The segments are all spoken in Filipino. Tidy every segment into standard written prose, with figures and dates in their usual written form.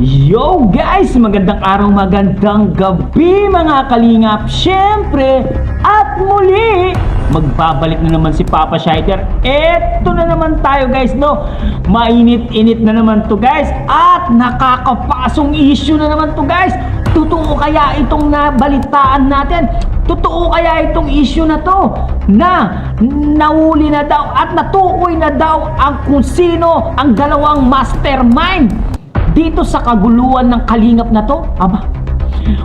Yo guys! Magandang araw, magandang gabi mga kalingap. Siyempre, at muli, magbabalik na naman si Papa Shider. Eto na naman tayo guys, no? Mainit-init na naman to guys. At nakakapasong issue na naman to guys. Totoo kaya itong nabalitaan natin? Totoo kaya itong issue na to? Na nahuli na daw at natukoy na daw ang kung sino ang dalawang mastermind dito sa kaguluhan ng kalingap na to? Aba,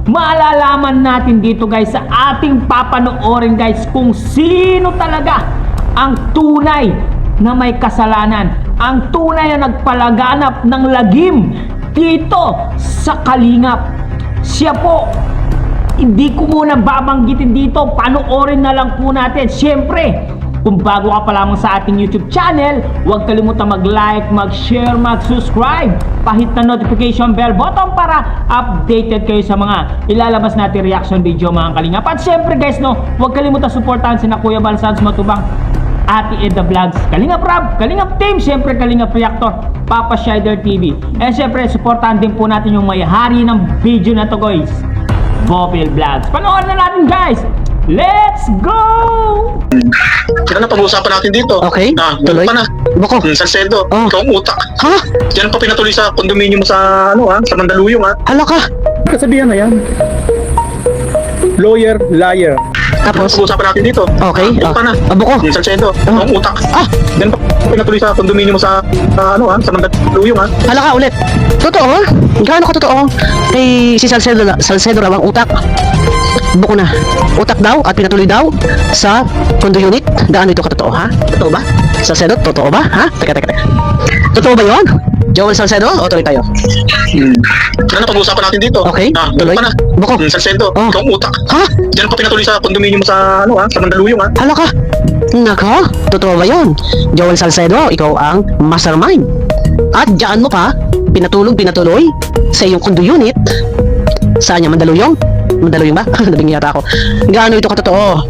malalaman natin dito guys sa ating papanoorin guys kung sino talaga ang tunay na may kasalanan, ang tunay na nagpalaganap ng lagim dito sa kalingap. Siya po, hindi ko muna babanggitin dito, panoorin na lang po natin. Siyempre, kung bago ka pa lamang sa ating YouTube channel, huwag kalimutan mag-like, mag-share, mag-subscribe. Pahit na notification bell button para updated kayo sa mga ilalabas natin reaction video mga kalingap. At syempre guys, no, huwag kalimutan supportahan sina Kuya Bal Sanz Matubang, Ate Edda Vlogs, Kalingap Rab, Kalingap Team, syempre Kalingap Reactor, Papa Shider TV. And syempre, supportahan din po natin yung may-hari ng video na to guys, Bopil Vlogs. Panoorin na natin guys! Let's go! Yan ang pag-uusapan natin dito. Okay, tuloy. Pa na. Bako. Salcedo, Oh. ikaw ang utak. Ha? Yan pa pinatuloy sa kondominium sa sa Mandaluyong Hala ka. Kasabihan na yan. Lawyer, liar. Tapos, Pag-uusapan natin dito. okay. Pa na. Bako. Salcedo, ikaw ang utak. Yan pa pinatuloy sa kondominium sa sa Mandaluyong Hala ka ulit. Totoo? Gaano ka totoo? Kay si Salcedo raw ang utak. Buko na. Utak daw at pinatuloy daw sa condo unit. Gaano ito katotoo, ha? Totoo ba? Salcedo, totoo ba? Ha? Teka. Totoo ba yon? Joel Salcedo, o tuloy tayo? Yan ang pag-uusapan natin dito. Okay, tuloy. Pa na. Bako. Salcedo, Oh. ikaw ang utak. Ha? Yan pa pinatuloy sa kondominium sa sa Mandaluyong Hala ka. Nako, totoo ba yon? Joel Salcedo, ikaw ang mastermind. At diyan mo pa, pinatuloy sa iyong condo unit. Saan niya? Mandaluyong ba? Nabing yata ako. Gaano ito katotoo?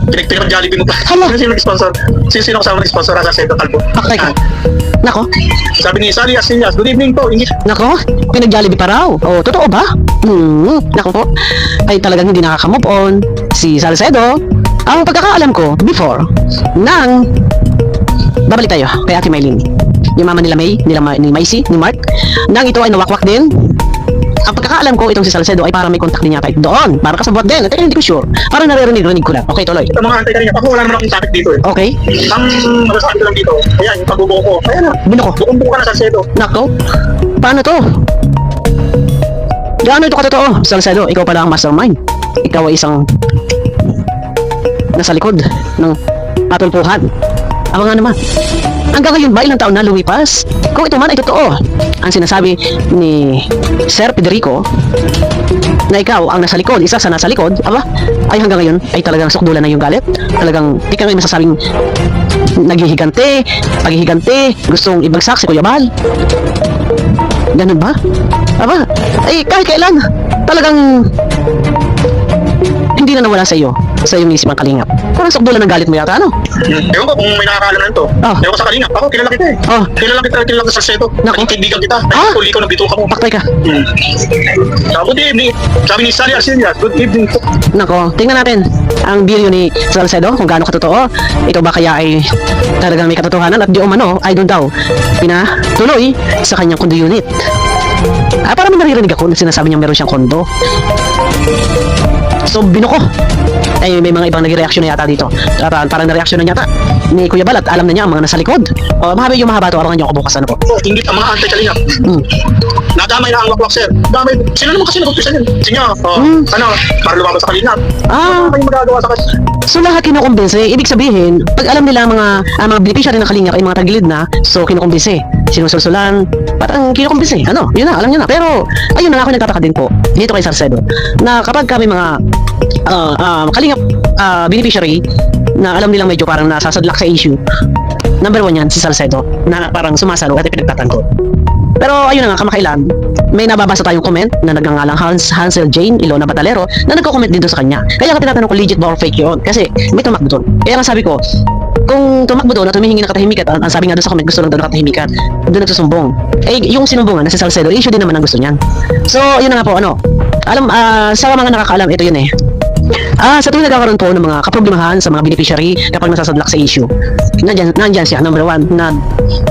Pinag-Jollibee mo pa. Hala. Sino nag-sponsor? Sino kasama nag-sponsor sa Salcedo Calvo? Paktay ka. Nako, Sabi ni Sally Asillas, good evening po. nako, pinag-Jollibee pa raw. Oh, totoo ba? Nako po. Ay talagang hindi nakaka-move on si Salcedo. Ang pagkakaalam ko, before, nang babalik tayo kay Ate Maylin. Yung mama nila May, ni Maisy, ni Mark. Nang ito ay nawakwak din. Ang pagkakaalam ko, itong si Salcedo ay parang may contact din yata doon. Parang kasabot din. Teka, hindi ko sure. Parang naririnig ko lang. Okay, tuloy. Sa mga antay kanina, ako wala naman akong topic dito eh. Okay. Ang masasabi ko lang dito, ayan, yung pagbubuo ko. Ayan na, Binuko. buong-buo ka na sa Salcedo. Nako. Paano to? Gaano ito katotoo? Salcedo, ikaw pala ang mastermind. Ikaw ay isang nasa likod ng atulpuhan. Ako nga naman. Hanggang ngayon ba, ilang taon na lumipas? Kung ito man ay totoo, ang sinasabi ni Sir Federico na ikaw ang nasa likod, isa sa nasa likod, ay hanggang ngayon ay talagang sukdulan na yung galit. Talagang di ka ngayon masasabing paghihigante, gustong ibagsak si Kuya Bal. Ganun ba? Ay kahit kailan, talagang hindi na nawala sa iyo, sa iyong isip ang kalingap. Parang sukdulan ng galit mo yata, ano? Ewan ko kung may nakakaalam na ito. Oh. Ewan ko sa kanina. Ako, kilala kita eh. Oh. Kilala kita sa Salcedo. Nako. Naging kaibigan kita. Ah? Ay, ikaw nabituka mo. Paktay ka. Good evening. Sabi ni Sally Arcillas, good evening po. Nako, tingnan natin ang video ni Salcedo kung gaano katotoo. Ito ba kaya ay talagang may katotohanan at di umano ay doon daw pinatuloy sa kanyang condo unit. Parang may naririnig ako na sinasabi niya meron siyang kondo. So binuko. Ay may mga ibang nag-reaction na yata dito. Parang na-reaction na yata ni Kuya Bal at alam na niya ang mga nasa likod. Mahaba to, abangan niyo ako bukas, ano po. Oh, ingit ang mga antay kalingap. Nadamay na ang wakwak, sir. Damay. Sila naman kasi nag-umpisa niyan. Sige, para lumabas sa kalingap. Ano yung magagawa sa kanila? So lahat kinukumbinse. Ibig sabihin, pag alam nila ang mga beneficiary ng kalingap ay mga tagilid na, so kinukumbinse. Sinusulsulan, parang kinukumbinse. Yun na, alam niyo na. Pero, ayun na nga ako nagtataka din po dito kay Salcedo na kapag kami mga kalingap beneficiary na alam nilang medyo parang nasasadlak sa issue, number 1 yan si Salcedo na parang sumasalo at pinagtatanggol. Pero ayun na nga, kamakailan may nababasa tayong comment na nagngangalang Hansel Jane Ilona Batalero na nagko-comment din doon sa kanya. Kaya ka tinatanong ko legit ba or fake yun? Kasi may tumakbo doon. Kaya nga sabi ko, kung tumakbo doon at humihingi ng katahimikan, ang sabi nga doon sa comment, gusto lang daw ng katahimikan, doon nagsusumbong. Eh, yung sinumbungan na si Salcedo, issue din naman ang gusto niyan. So, yun na nga po, sa mga nakakaalam, ito yun eh. Sa tuwing nagkakaroon po ng mga kaproblemahan sa mga beneficiary kapag nasasadlak sa issue, nandyan siya, number 1, na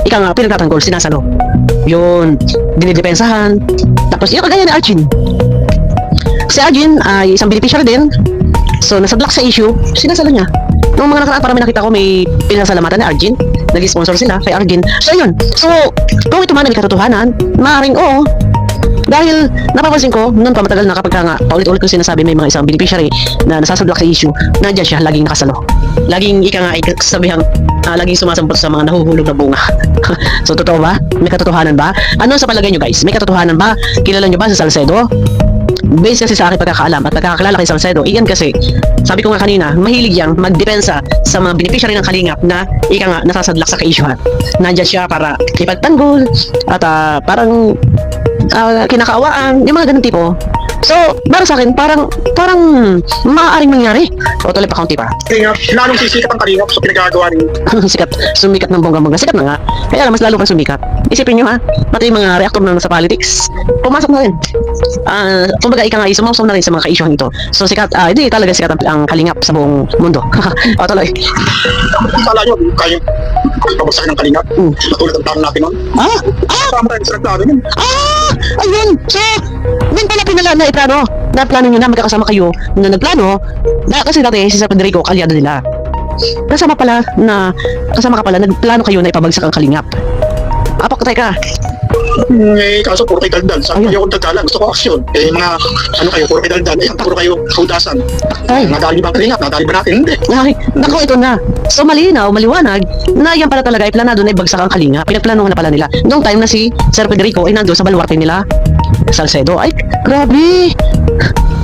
ika nga, pinagtatanggol, sinasalo. Yun, dinidepensahan. Tapos, yung kagaya ni Arjun. Si Arjun ay isang beneficiary din. So, nasadlak sa issue, sinasalo niya. Noong mga nakaraan, parang nakita ko may pinasalamatan ni Arjun. Nag-sponsor sila kay Arjun. So, yun. So, kung ito man ay katotohanan, maaaring oo. Dahil napapansin ko, noon pa matagal na kapag nga paulit-ulit ko sinasabi may mga isang beneficiary na nasasadlak sa issue, nandiyan siya, laging nakasalo. Laging ika nga ay kasabihang, laging sumasampot sa mga nahuhulog na bunga. So, totoo ba? May katotohanan ba? Ano sa palagay nyo guys? May katotohanan ba? Kilala nyo ba si Salcedo? Based kasi sa aking pagkakaalam at pagkakakilala kay Salcedo, iyan kasi, sabi ko nga kanina, mahilig yang magdepensa sa mga beneficiary ng kalingap na ika nga nasasadlak sa ka-issuehan. Nandiyan siya para ipagtanggol at parang kinakaawaan, yung mga ganun tipo. So, para sa akin, parang maaaring mangyari. O, tuloy pa, kaunti pa. Kaya nga, lalong sisikat ang kalingap sa pinagagawa niyo. Sikat, sumikat ng bonggang-bongga. Sikat na nga. Kaya mas lalo kang sumikat. Isipin nyo ha, pati yung mga reactor na sa politics, pumasok na rin. Kumbaga, ika nga, isumawsaw na rin sa mga ka-issuehan ito. So, sikat, hindi talaga sikat ang kalingap sa buong mundo. O, tuloy. Kala nyo, kayo pabagsakin ng kalingap. Natulad ang tao natin nun. Tama tayo sa nagplano nun. Ayun! So, din pala pinala na iplano. Na-plano nyo na, magkakasama kayo na nagplano. Kasi dati, si Sir Federico, kalyado nila. Kasama ka pala, nagplano kayo na ipabagsak ang kalingap. Pakatay ka. Kaso puro kayo daldan. Sabi kayo kung daldalan, gusto ko aksyon. Kayo, puro kayo daldan. Puro kayo kaudasan. Ay. Nadali ba ang kalingap? Nadali ba natin? Hindi. Ay, naku, ito na. So, malinaw, maliwanag, na yan pala talaga ay planado na ibagsak ang kalingap. Pinagplanuhan na pala nila. Noong time na si Sir Federico ay nandun sa baluarte nila, Salcedo. Ay, grabe!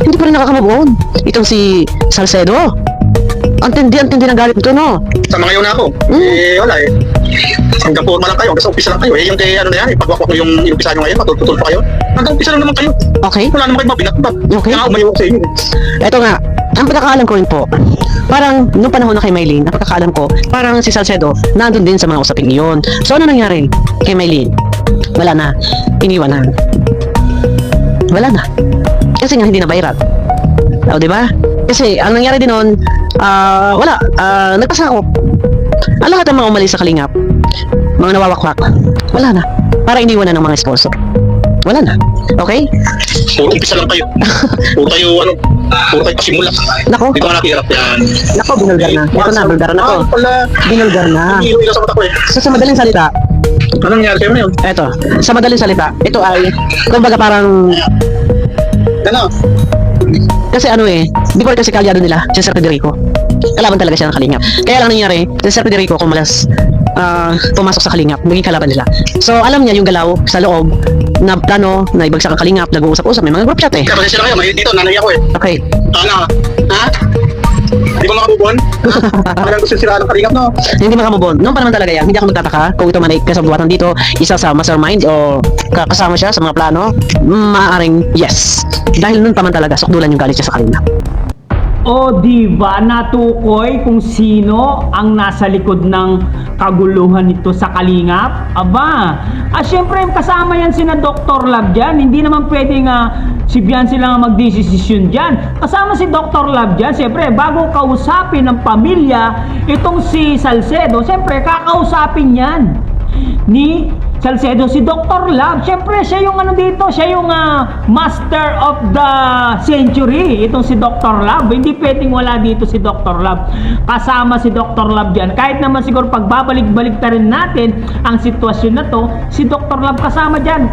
Hindi pa rin nakakamove-on. Itong si Salcedo. Ang tindi ng galit nito, no? Sa mga yun ako, wala eh. Hanggang forma lang kayo, hanggang sa umpisa lang kayo. Yung kay pagwakwak mo yung inumpisa nyo ngayon, matututol pa kayo. Hanggang umpisa lang naman kayo. Okay. Wala naman kayo mabinatbat. Okay. Kaya umayiwag sa inyo. Ito nga, ang pagkakaalam ko rin po, parang nung panahon na kay Maylene, ang pagkakaalam ko, parang si Salcedo, nandun din sa mga usapin iyon. So, ano nangyari kay Maylene? Wala na. Iniwanan. Wala na. Kasi nga hindi na viral. O, diba? Kasi, ang nangyari din nun, wala. Nagpasakop. Ang lahat ng mga umalis sa kalingap, mga nawawakwak, wala na. Para iniwanan ng mga sponsor. Wala na. Okay? Puro umpisa lang kayo. Puro kayo pasimula. Nako. Dito ka nakihirap yan. Nako, binulgar na. Ito na, bulgar na to. Pala. Binulgar na. Hilo sa mata ko eh. So, sa madaling salita, Anong nangyari sa'yo ngayon? eto, sa madaling salita, ito ay, kumbaga parang, Ano? kasi before kasi kalyado nila, si Sir Federico. Kalaban talaga siya ng kalingap. Kaya lang nangyari, si Sir Federico kumalas, pumasok sa kalingap, maging kalaban nila. So, alam niya yung galaw sa loob, na plano, na ibagsak ang kalingap, nag-uusap-usap, may mga group chat eh. Kaya pasensya na kayo, may dito, nanay ako eh. Okay. Ano? Ha? Di ba makabubuan? Parang gusto sila ng kalingap, no? Hindi makamubon. Noon pa naman talaga yan, hindi ako magtataka kung ito man ay kasabuatan dito, isa sa mastermind o kasama siya sa mga plano, maaaring yes. Dahil noon pa man talaga, sukdulan yung galit siya sa kalingap. O diba natukoy kung sino ang nasa likod ng kaguluhan nito sa kalingap? Aba, syempre kasama yan sina Dr. Love dyan. Hindi naman pwedeng si Biancy lang ang magdesisyon dyan. Kasama si Dr. Love dyan. Siyempre, bago kausapin ng pamilya, itong si Salcedo, siyempre kakausapin yan ni Salcedo si Dr. Love. Siyempre, siya yung dito, siya yung master of the century. Itong si Dr. Love. Hindi pwedeng wala dito si Dr. Love. Kasama si Dr. Love dyan. Kahit naman siguro pagbabalik-balik na rin natin ang sitwasyon na to, si Dr. Love kasama dyan.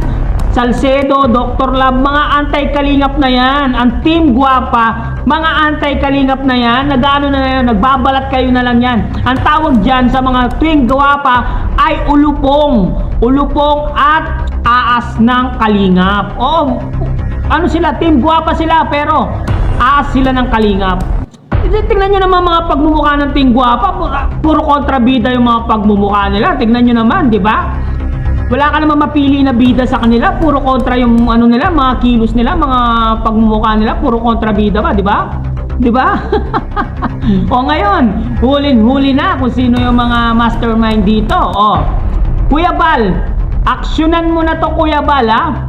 Salcedo, Dr. Love, mga anti-kalingap na yan. Ang Team Guapa, mga anti-kalingap na yan. Nag-ano na yan, nagbabalat kayo na lang yan. Ang tawag dyan sa mga Team Guapa ay ulupong. Ulupong at aas ng kalingap. Oo, sila, Team Guapa sila, pero aas sila ng kalingap. Tingnan nyo naman mga pagmumukha ng Team Guapa, puro kontrabida yung mga pagmumukha nila. Tingnan nyo naman, di ba? Wala ka naman mapili na bida sa kanila, puro kontra yung nila, mga kilos nila, mga pagmumukha nila, puro kontrabida ba, di ba? Di ba? O ngayon, hulin-huli na kung sino yung mga mastermind dito. O, Kuya Bal, aksyonan mo na to, Kuya Bal, ha?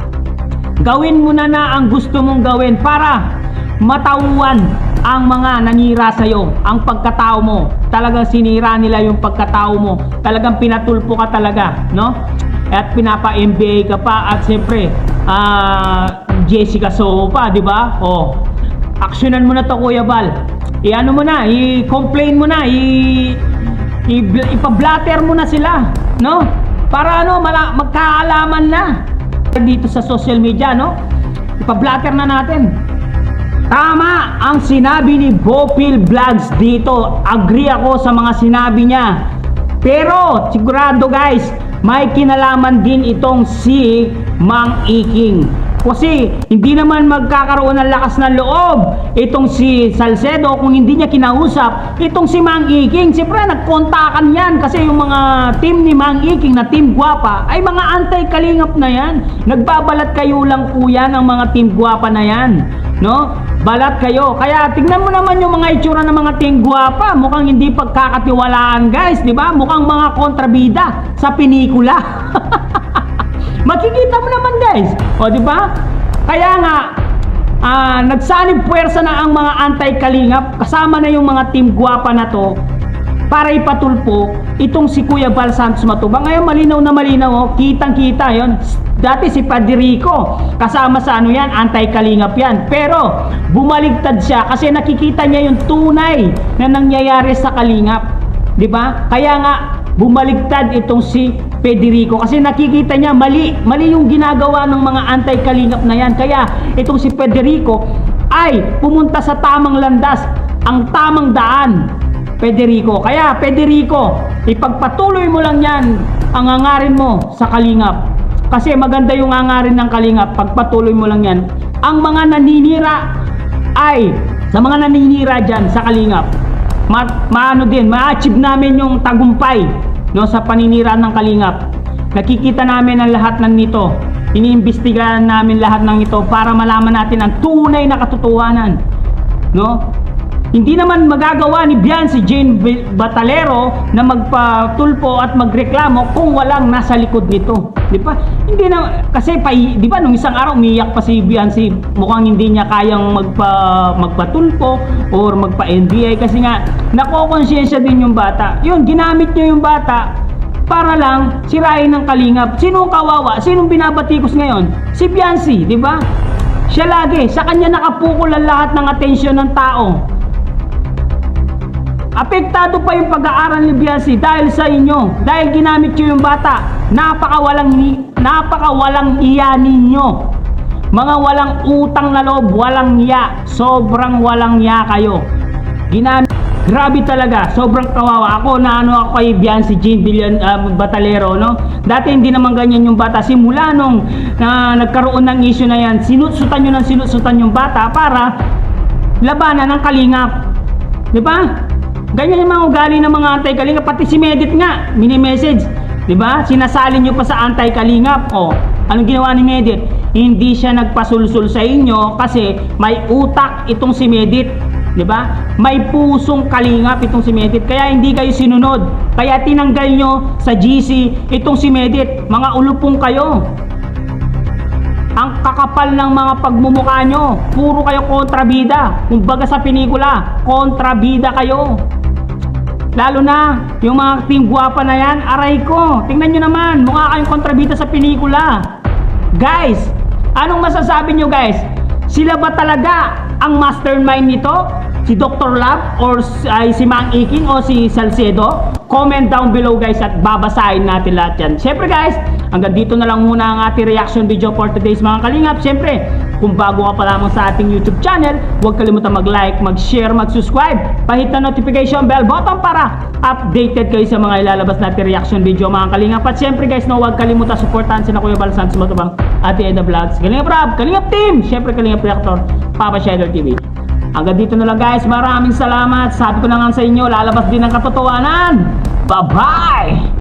Gawin mo na ang gusto mong gawin para matauhan ang mga nanira sa'yo, ang pagkatao mo. Talagang sinira nila yung pagkatao mo. Talagang pinatulpo ka talaga, no? At pinapa-MBA ka pa at siyempre, Jessica Soho pa, di ba? O, aksyonan mo na to, Kuya Bal. I-ano mo na, i-complain mo na, ipa-blatter mo na sila, no? Para ano, magkaalaman na dito sa social media, no? Ipa-blatter na natin. Tama ang sinabi ni Bopil Vlogs dito. Agree ako sa mga sinabi niya. Pero sigurado guys, may kinalaman din itong si Mang Iking. Kasi hindi naman magkakaroon ng lakas ng loob itong si Salcedo kung hindi niya kinausap itong si Mang Iking. Siyempre nagkontakan yan kasi yung mga team ni Mang Iking na Team Guwapa ay mga anti-kalingap na yan. Nagbabalat kayo lang po yan ang mga Team Guwapa na yan, no? Balat kayo. Kaya tingnan mo naman yung mga itsura ng mga Team Guwapa. Mukhang hindi pagkakatiwalaan guys, di ba? Mukhang mga kontrabida sa pinikula. Makikita mo naman guys. O di ba? Kaya nga nagsanib puwersa na ang mga anti-kalingap kasama na yung mga Team Guwapa na to para ipatulpo itong si Kuya Bal Santos Matubang. Ngayon malinaw na malinaw, oh, kitang-kita yon. Dati si Padrico kasama sa ano yan, anti-kalingap yan. Pero bumaligtad siya kasi nakikita niya yung tunay na nangyayari sa kalingap. Di ba? Kaya nga bumaligtad itong si Federico kasi nakikita niya mali yung ginagawa ng mga anti-kalingap na yan. Kaya itong si Federico ay pumunta sa tamang landas, ang tamang daan, Federico. Kaya Federico, ipagpatuloy mo lang yan ang hangarin mo sa kalingap. Kasi maganda yung hangarin ng kalingap, pagpatuloy mo lang yan. Ang mga naninira ay, sa mga naninira dyan sa kalingap, ma-achieve namin yung tagumpay, no, sa paninira ng kalingap. Nakikita namin ang lahat ng nito. Iniimbestigahan namin lahat ng ito para malaman natin ang tunay na katotohanan, no? Hindi naman magagawa ni Biancy Jane Batalero na magpatulpo at magreklamo kung walang nasa likod nito, di ba? Hindi na kasi di ba nung isang araw umiyak pa si Biancy, mukhang hindi niya kayang magpatulpo or magpa-NBI kasi nga nakokonsensya din yung bata. Yun, ginamit niya yung bata para lang sirain ng kalingap. Sinong kawawa? Sinong binabatikos ngayon? Si Biancy, di ba? Siya lagi, sa kanya nakapukol ang lahat ng atensyon ng tao. Apektado pa yung pag-aaral ni Biancy dahil sa inyo. Dahil ginamit nyo yung bata. Napakawalang iya ninyo. Mga walang utang na loob, walang iya. Sobrang walang iya kayo. Grabe talaga, sobrang kawawa. Ako ako kay Biancy Jane Batalero, no? Dati hindi naman ganyan yung bata. Simula nung nagkaroon ng issue na yan, sinusutan nyo yung bata para labanan ng kalingap. Di ba? Ganyan yung mga ugali ng mga anti-kalingap. Pati si Medit nga, mini-message. Diba? Sinasali nyo pa sa anti-kalingap. O, anong ginawa ni Medit? Hindi siya nagpasulsul sa inyo kasi may utak itong si Medit. Diba? May pusong kalingap itong si Medit. Kaya hindi kayo sinunod. Kaya tinanggal nyo sa GC itong si Medit. Mga ulupong kayo. Ang kakapal ng mga pagmumukha nyo. Puro kayo kontrabida. Kumbaga sa pelikula, kontrabida kayo. Lalo na yung mga Team Guwapa na yan, aray ko. Tingnan nyo naman, mukha kayong kontrabida sa pelikula. Guys, anong masasabi nyo guys? Sila ba talaga ang mastermind nito? Si Dr. Love or si Mang Iking o si Salcedo? Comment down below guys at babasahin natin lahat yan. Siyempre guys, hanggang dito na lang muna ang ating reaction video for today's mga kalingap. Siyempre, kung bago ka pa lamang sa ating YouTube channel, huwag kalimutan mag-like, mag-share, mag-subscribe. Pahit na notification bell button para updated kayo sa mga ilalabas natin reaction video mga kalingap. At siyempre guys, huwag kalimutan supportahan si Kuya Bal Santos Matubang, Ate Eda Vlogs, Kalingap Rob, Kalingap Team, siyempre Kalingap Reactor, Papa Shadow TV. Hanggang dito na lang guys, maraming salamat. Sabi ko na nga sa inyo, lalabas din ang katotohanan. Bye-bye!